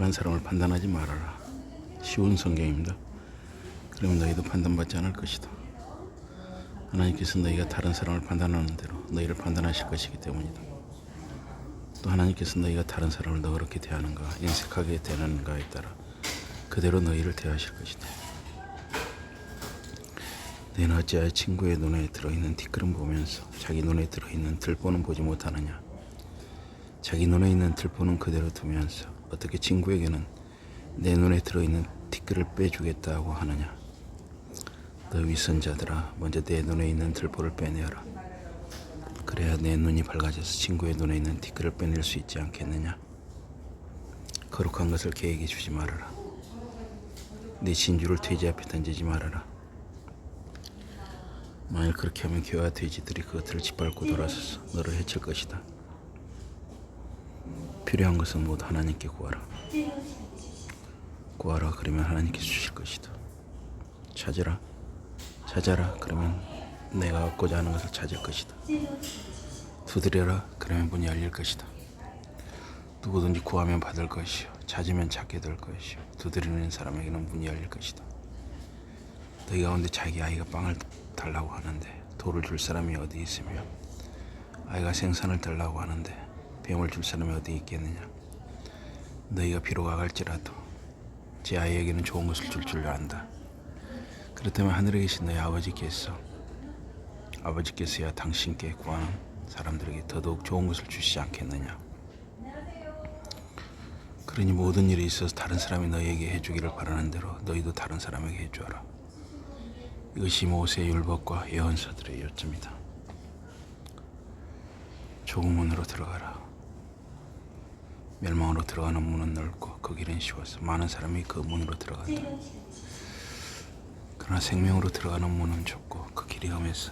다른 사람을 판단하지 말아라. 쉬운 성경입니다. 그러면 너희도 판단받지 않을 것이다. 하나님께서 너희가 다른 사람을 판단하는 대로 너희를 판단하실 것이기 때문이다. 또 하나님께서 너희가 다른 사람을 너그럽게 대하는가 인색하게 대하는가에 따라 그대로 너희를 대하실 것이다. 너희는 어찌하여 친구의 눈에 들어있는 티끌은 보면서 자기 눈에 들어있는 들보는 보지 못하느냐. 자기 눈에 있는 들보는 그대로 두면서 어떻게 친구에게는 내 눈에 들어있는 티끌을 빼주겠다고 하느냐. 너 위선자들아, 먼저 내 눈에 있는 들보를 빼내어라. 그래야 내 눈이 밝아져서 친구의 눈에 있는 티끌을 빼낼 수 있지 않겠느냐. 거룩한 것을 개에게 주지 말아라. 네 진주를 돼지 앞에 던지지 말아라. 만일 그렇게 하면 개와 돼지들이 그것들을 짓밟고 돌아서서 너를 해칠 것이다. 필요한 것은 모두 하나님께 구하라. 구하라, 그러면 하나님께서 주실 것이다. 찾아라, 그러면 내가 얻고자 하는 것을 찾을 것이다. 두드려라, 그러면 문이 열릴 것이다. 누구든지 구하면 받을 것이요, 찾으면 찾게 될 것이요, 두드리는 사람에게는 문이 열릴 것이다. 너희 가운데 자기 아이가 빵을 달라고 하는데 돌을 줄 사람이 어디 있으며, 아이가 생선을 달라고 하는데 뱀을 줄 사람이 어디 있겠느냐. 너희가 비록 아갈지라도 제 아이에게는 좋은 것을 줄 안다. 그렇다면 하늘에 계신 너희 아버지께서야 당신께 구하는 사람들에게 더더욱 좋은 것을 주시지 않겠느냐. 그러니 모든 일에 있어서 다른 사람이 너희에게 해주기를 바라는 대로 너희도 다른 사람에게 해주어라. 이것이 모세의 율법과 예언서들의 요점이다. 좁은 문으로 들어가라. 멸망으로 들어가는 문은 넓고 그 길은 쉬워서 많은 사람이 그 문으로 들어간다. 그러나 생명으로 들어가는 문은 좁고 그 길이 험해서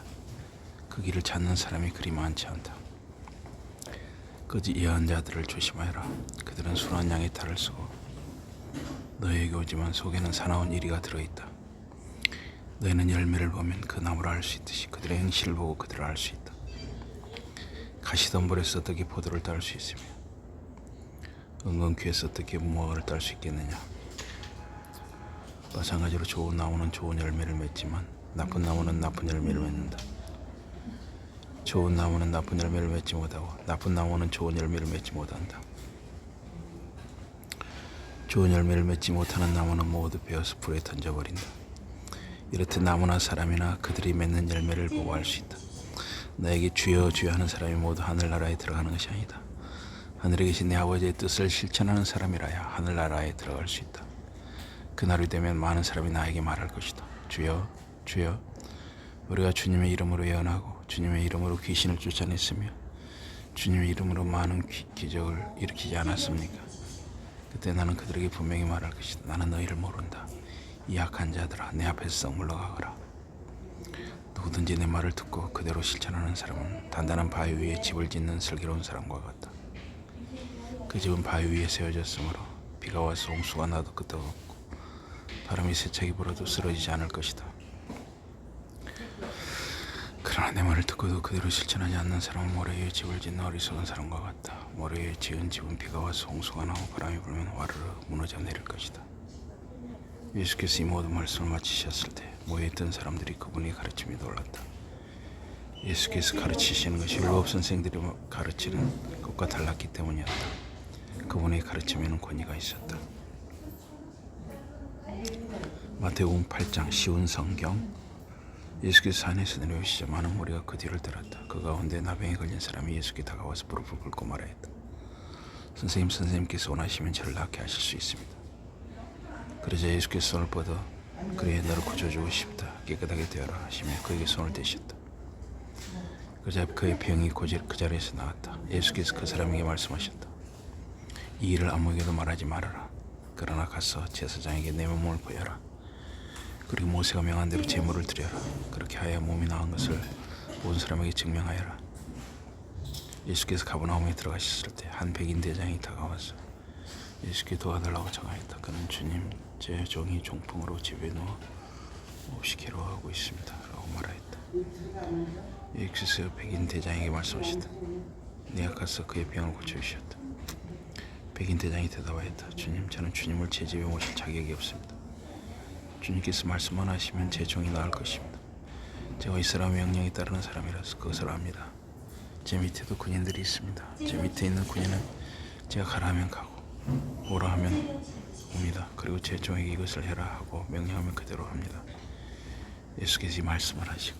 그 길을 찾는 사람이 그리 많지 않다. 거짓 예언자들을 조심하여라. 그들은 순한 양의 탈을 쓰고 너희에게 오지만 속에는 사나운 이리가 들어있다. 너희는 열매를 보면 그 나무를 알 수 있듯이 그들의 행실을 보고 그들을 알 수 있다. 가시덤불에서 어떻게 포도를 딸 수 있으며 은근귀에서 어떻게 무화과를 딸 수 있겠느냐. 마찬가지로 좋은 나무는 좋은 열매를 맺지만 나쁜 나무는 나쁜 열매를 맺는다. 좋은 나무는 나쁜 열매를 맺지 못하고 나쁜 나무는 좋은 열매를 맺지 못한다. 좋은 열매를 맺지 못하는 나무는 모두 베어서 불에 던져버린다. 이렇듯 나무나 사람이나 그들이 맺는 열매를 보고 알 수 있다. 나에게 주여 주여 하는 사람이 모두 하늘나라에 들어가는 것이 아니다. 하늘에 계신 내 아버지의 뜻을 실천하는 사람이라야 하늘나라에 들어갈 수 있다. 그날이 되면 많은 사람이 나에게 말할 것이다. 주여 주여, 우리가 주님의 이름으로 예언하고 주님의 이름으로 귀신을 쫓아냈으며 주님의 이름으로 많은 기적을 일으키지 않았습니까? 그때 나는 그들에게 분명히 말할 것이다. 나는 너희를 모른다. 이 악한 자들아, 내 앞에서 썩 물러가거라. 누구든지 내 말을 듣고 그대로 실천하는 사람은 단단한 바위 위에 집을 짓는 슬기로운 사람과 같다. 그 집은 바위 위에 세워졌으므로 비가 와서 홍수가 나도 끄떡없고 바람이 세차게 불어도 쓰러지지 않을 것이다. 그러나 내 말을 듣고도 그대로 실천하지 않는 사람은 모래 위에 집을 짓는 어리석은 사람과 같다. 모래 위에 지은 집은 비가 와서 홍수가 나고 바람이 불면 와르르 무너져 내릴 것이다. 예수께서 이 모든 말씀을 마치셨을 때 모여 있던 사람들이 그분의 가르침에 놀랐다. 예수께서 가르치시는 것이 율법 선생들이 가르치는 것과 달랐기 때문이었다. 그분의 가르침에는 권위가 있었다. 마태복음 8장 쉬운 성경. 예수께서 산에서 내려오시자 많은 무리가 그 뒤를 따랐다. 그 가운데 나병에 걸린 사람이 예수께 다가와서 무릎을 꿇고 말하였다. 선생님께서 원하시면 저를 낫게 하실 수 있습니다. 그러자 예수께서 손을 뻗어 그래, 너를 고쳐주고 싶다. 깨끗하게 되어라 하시며 그에게 손을 대셨다. 그러자 그의 병이 고질 그 자리에서 나왔다. 예수께서 그 사람에게 말씀하셨다. 이 일을 아무에게도 말하지 말아라. 그러나 가서 제사장에게 내 몸을 보여라. 그리고 모세가 명한 대로 제물을 드려라. 그렇게 하여 몸이 나은 것을 온 사람에게 증명하여라. 예수께서 가버나움에 들어가셨을 때 한 백인 대장이 다가와서 예수께 도와달라고 청하였다. 그는 주님, 제 종이 중풍으로 집에 누워 몹시 괴로워하고 있습니다 라고 말하였다. 예수께서 백인 대장에게 말씀하셨다. 네가 가서 그의 병을 고쳐주셨다. 백인 대장이 대답하였다. 주님, 저는 주님을 제 집에 모실 자격이 없습니다. 주님께서 말씀만 하시면 제 종이 나을 것입니다. 제가 이 사람의 명령에 따르는 사람이라서 그것을 압니다. 제 밑에도 군인들이 있습니다. 제 밑에 있는 군인은 제가 가라 하면 가고 오라 하면 옵니다. 그리고 제 종에게 이것을 해라 하고 명령하면 그대로 합니다. 예수께서 이 말씀을 하시고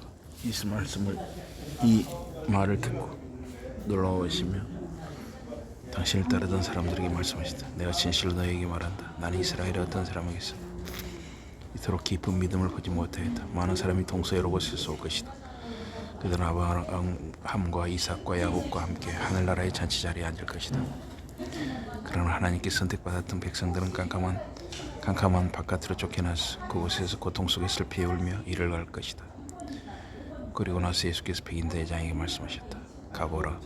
이 말을 듣고 놀라우시며 당신을 따르던 사람들에게 말씀하시다. 내가 진실로 너에게 말한다. 나는 이스라엘의 어떤 사람에게서 이토록 깊은 믿음을 보지 못하였다. 많은 사람이 동서에로 곳에서 올 것이다. 그들은 아브라함과 이삭과 야곱과 함께 하늘나라의 잔치자리에 앉을 것이다. 그러나 하나님께 선택받았던 백성들은 캄캄한 바깥으로 쫓겨나서 그곳에서 고통 속에 슬피 울며 이를 갈 것이다. 그리고 나서 예수께서 백인 대장에게 말씀하셨다. 가보라.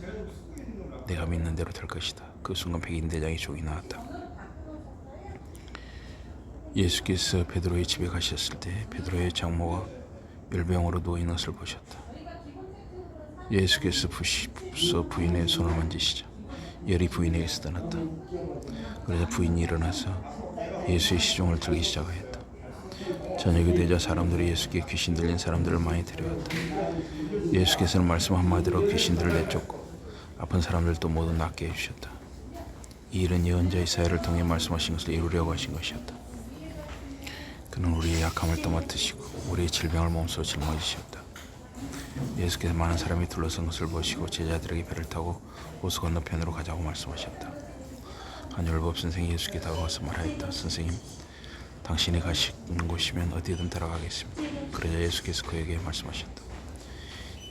내가 믿는 대로 될 것이다. 그 순간 백인 대장의 종이 나왔다. 예수께서 베드로의 집에 가셨을 때 베드로의 장모가 열병으로 누워있는 것을 보셨다. 예수께서 부인의 손을 만지시자 열이 부인에게서 떠났다. 그러자 부인이 일어나서 예수의 시종을 들기 시작하였다. 저녁이 되자 사람들이 예수께 귀신 들린 사람들을 많이 데려왔다. 예수께서는 말씀 한마디로 귀신들을 내쫓고 아픈 사람들도 모두 낫게 해주셨다. 이 일은 예언자 이사야를 통해 말씀하신 것을 이루려고 하신 것이었다. 그는 우리의 약함을 떠맡으시고 우리의 질병을 몸소 짊어지셨다. 예수께서 많은 사람이 둘러선 것을 보시고 제자들에게 배를 타고 호수 건너편으로 가자고 말씀하셨다. 한 율법 선생이 예수께 다가와서 말하였다. 선생님, 당신이 가시는 곳이면 어디든 따라가겠습니다. 그러자 예수께서 그에게 말씀하셨다.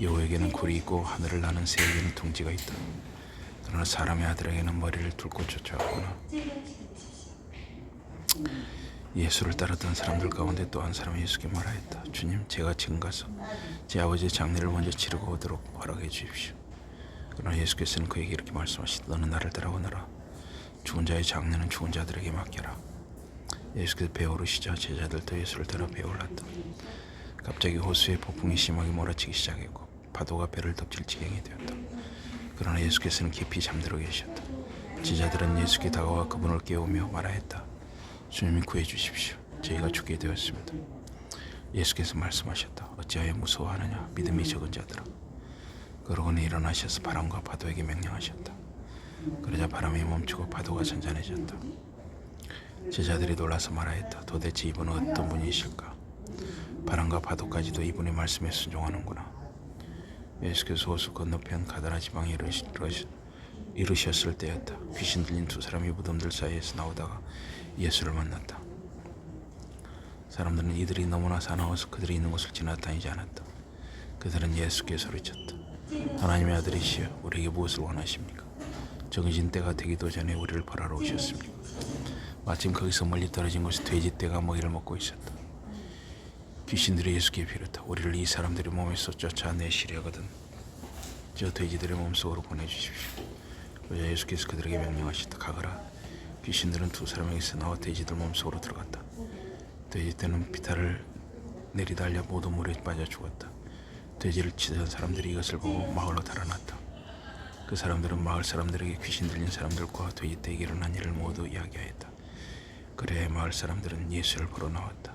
여호에게는 굴이 있고 하늘을 나는 새에게는 둥지가 있다. 그러나 사람의 아들에게는 머리를 뚫고 쫓아왔구나. 예수를 따르던 사람들 가운데 또 한 사람이 예수께 말하였다. 주님, 제가 지금 가서 제 아버지의 장례를 먼저 치르고 오도록 허락해 주십시오. 그러나 예수께서는 그에게 이렇게 말씀하시다. 너는 나를 따라오너라. 죽은 자의 장례는 죽은 자들에게 맡겨라. 예수께서 배에 오르시자 제자들도 예수를 따라 배에 올랐다. 갑자기 호수에 폭풍이 심하게 몰아치기 시작했고 파도가 배를 덮칠 지경이 되었다. 그러나 예수께서는 깊이 잠들어 계셨다. 제자들은 예수께 다가와 그분을 깨우며 말하였다. 주님이 구해주십시오. 저희가 죽게 되었습니다. 예수께서 말씀하셨다. 어찌하여 무서워하느냐? 믿음이 적은 자들아. 그러고는 일어나셔서 바람과 파도에게 명령하셨다. 그러자 바람이 멈추고 파도가 잔잔해졌다. 제자들이 놀라서 말하였다. 도대체 이분은 어떤 분이실까? 바람과 파도까지도 이분의 말씀에 순종하는구나. 예수께서 호수 건너편 가다라 지방에 이르셨을 때였다. 귀신 들린 두 사람이 무덤들 사이에서 나오다가 예수를 만났다. 사람들은 이들이 너무나 사나워서 그들이 있는 곳을 지나다니지 않았다. 그들은 예수께 소리쳤다. 하나님의 아들이시여, 우리에게 무엇을 원하십니까? 정해진 때가 되기도 전에 우리를 벌하러 오셨습니까? 마침 거기서 멀리 떨어진 곳에 돼지떼가 먹이를 먹고 있었다. 귀신들이 예수께 비롯하 우리를 이 사람들의 몸에서 쫓아내시려거든 저 돼지들의 몸속으로 보내주십시오. 그러자 예수께서 그들에게 명령하셨다. 가거라. 귀신들은 두 사람에게서 나와 돼지들 몸속으로 들어갔다. 돼지떼는 비탈을 내리달려 모두 물에 빠져 죽었다. 돼지를 치던 사람들이 이것을 보고 마을로 달아났다. 그 사람들은 마을 사람들에게 귀신 들린 사람들과 돼지떼에게 일어난 일을 모두 이야기하였다. 그래야 마을 사람들은 예수를 보러 나왔다.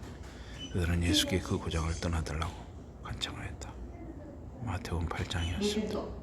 그들은 예수께 그 고장을 떠나달라고 간청하였다. 마태복음 8장이었습니다.